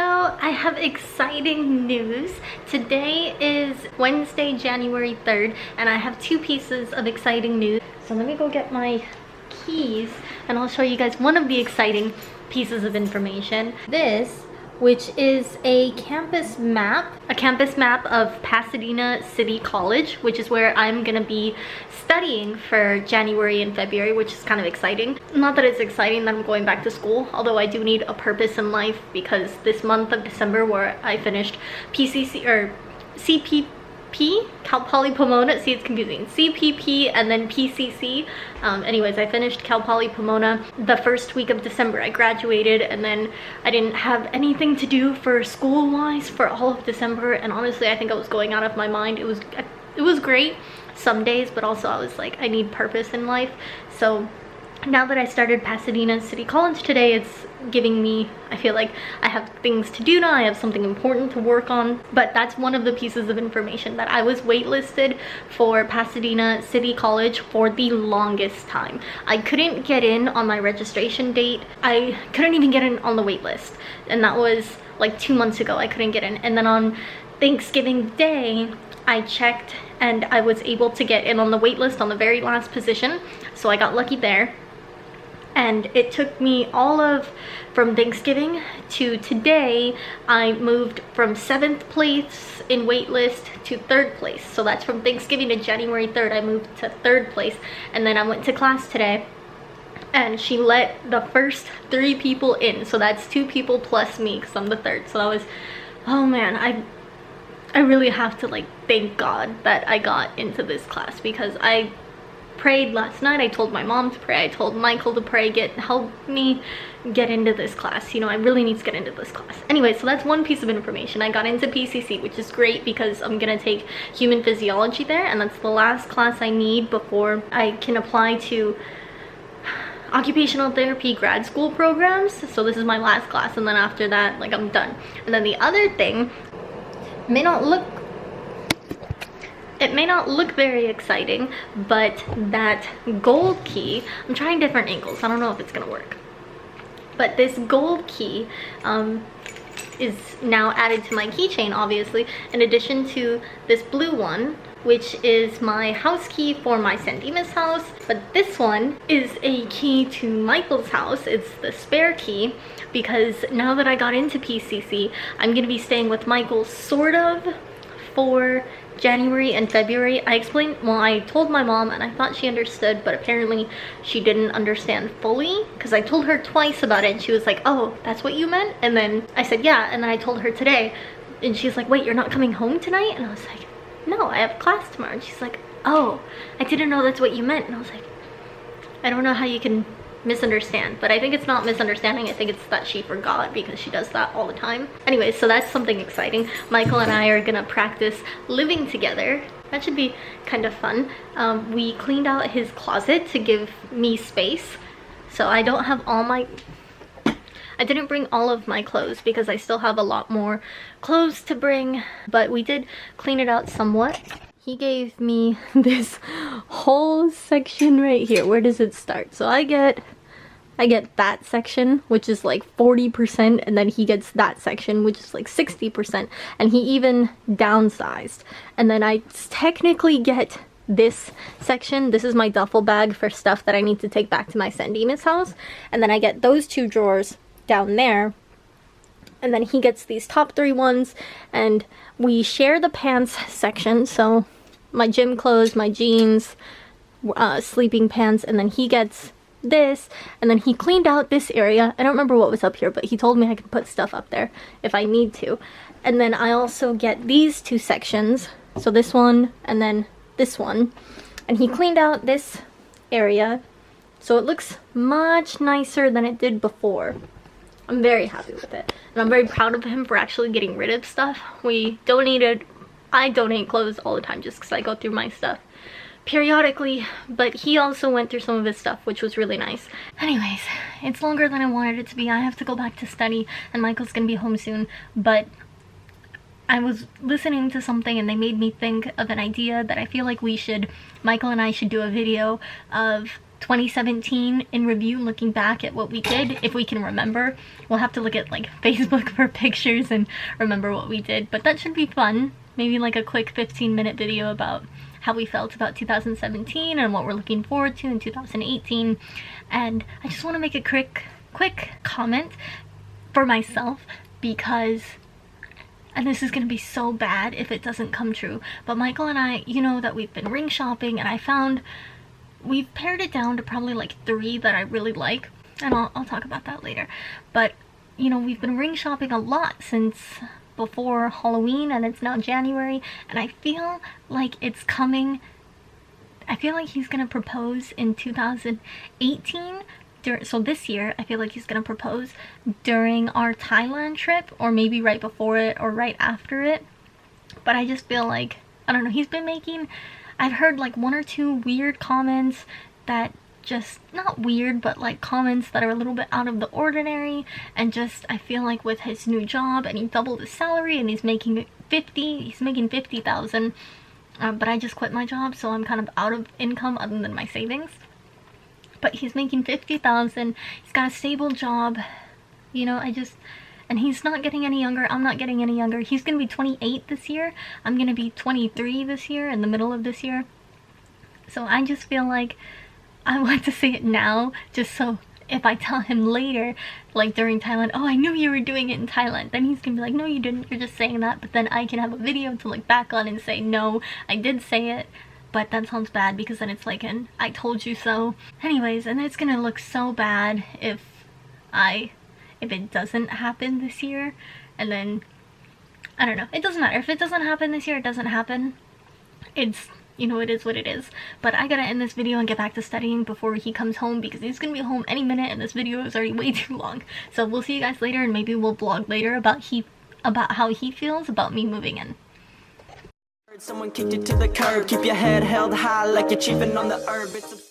Hello, I have exciting news. Today is Wednesday, January 3rd, and I have two pieces of exciting news. So let me go get my keys and I'll show you guys one of the exciting pieces of information. This, which is a campus map of Pasadena City College, which is where I'm gonna be studying for January and February, which is kind of exciting. Not that it's exciting that I'm going back to school, although I do need a purpose in life, because this month of December where I finished PCC or CPP, Cal Poly Pomona, see it's confusing, CPP and then PCC. Anyways, I finished Cal Poly Pomona the first week of December. I graduated and then I didn't have anything to do for school wise for all of December, and honestly I think I was going out of my mind. It was great some days, but also I was like, I need purpose in life. So now that I started Pasadena City College today, it's giving me, I feel like I have things to do now, I have something important to work on. But that's one of the pieces of information, that I was waitlisted for Pasadena City College for the longest time. I couldn't get in on my registration date. I couldn't even get in on the wait list, and that was like 2 months ago. I couldn't get in, and then on Thanksgiving Day I checked and I was able to get in on the wait list on the very last position, so I got lucky there. And it took me from Thanksgiving to today, I moved from 7th place in waitlist to 3rd place. So that's from Thanksgiving to January 3rd, I moved to 3rd place. And then I went to class today and she let the first 3 people in. So that's 2 people plus me, because I'm the 3rd. So that was, oh man, I really have to like thank God that I got into this class, because I prayed last night. I told my mom to pray, I told Michael to pray, help me get into this class. You know, I really need to get into this class. Anyway, so that's one piece of information. I got into PCC, which is great because I'm gonna take human physiology there, and that's the last class I need before I can apply to occupational therapy grad school programs. So this is my last class, and then after that, like, I'm done. And then the other thing, it may not look very exciting, but that gold key, I'm trying different angles, I don't know if it's gonna work, but this gold key is now added to my keychain, obviously, in addition to this blue one, which is my house key for my San Dimas house. But this one is a key to Michael's house. It's the spare key, because now that I got into PCC, I'm gonna be staying with Michael sort of for January and February. I told my mom and I thought she understood, but apparently she didn't understand fully, because I told her twice about it and she was like, oh, that's what you meant? And then I said, yeah, and then I told her today and she's like, wait, you're not coming home tonight? And I was like, no, I have class tomorrow. And she's like, oh, I didn't know that's what you meant. And I was like, I don't know how you can misunderstand, but I think it's not misunderstanding. I think it's that she forgot, because she does that all the time. Anyway, so that's something exciting. Michael and I are gonna practice living together. That should be kind of fun. We cleaned out his closet to give me space, so I don't have I didn't bring all of my clothes because I still have a lot more clothes to bring, but we did clean it out somewhat. He gave me this whole section right here. Where does it start? So I get that section, which is like 40%, and then he gets that section, which is like 60%, and he even downsized. And then I technically get this section. This is my duffel bag for stuff that I need to take back to my San Dimas house, and then I get those 2 drawers down there, and then he gets these top 3 ones, and we share the pants section. So my gym clothes, my jeans, sleeping pants, and then he gets this, and then he cleaned out this area. I don't remember what was up here, but he told me I could put stuff up there if I need to. And then I also get these 2 sections, so this one and then this one, and he cleaned out this area so it looks much nicer than it did before. I'm very happy with it, and I'm very proud of him for actually getting rid of stuff. I donate clothes all the time just because I go through my stuff periodically, but he also went through some of his stuff, which was really nice. Anyways, it's longer than I wanted it to be. I have to go back to study, and Michael's gonna be home soon, but I was listening to something and they made me think of an idea that I feel like Michael and I should do a video of 2017 in review, looking back at what we did, if we can remember. We'll have to look at like Facebook for pictures and remember what we did, but that should be fun. Maybe like a quick 15-minute video about how we felt about 2017 and what we're looking forward to in 2018. And I just want to make a quick comment for myself, because, and this is going to be so bad if it doesn't come true, but Michael and I, you know that we've been ring shopping, and I found we've pared it down to probably like 3 that I really like, and I'll talk about that later. But you know, we've been ring shopping a lot since before Halloween, and it's now January, and I feel like it's coming. I feel like he's gonna propose in 2018. So this year, I feel like he's gonna propose during our Thailand trip, or maybe right before it or right after it. But I just feel like, I don't know, he's been making, I've heard like 1 or 2 weird comments that just, not weird, but like comments that are a little bit out of the ordinary. And just, I feel like with his new job, and he doubled his salary, and he's making 50,000. But I just quit my job, so I'm kind of out of income other than my savings. But he's making 50,000. He's got a stable job. You know, and he's not getting any younger. I'm not getting any younger. He's gonna be 28 this year. I'm gonna be 23 this year, in the middle of this year. So I just feel like I want to say it now, just so if I tell him later, like during Thailand, oh, I knew you were doing it in Thailand, then he's gonna be like, no, you didn't, you're just saying that. But then I can have a video to look back on and say, no, I did say it. But that sounds bad, because then it's like an I told you so. Anyways, and it's gonna look so bad if it doesn't happen this year. And then, I don't know, it doesn't matter. If it doesn't happen this year, it doesn't happen. It's, you know, it is what it is. But I gotta end this video and get back to studying before he comes home, because he's gonna be home any minute, and this video is already way too long. So we'll see you guys later, and maybe we'll vlog later about how he feels about me moving in. Someone kicked it to the curb. Keep your head held high like you're chiefing on the herb. It's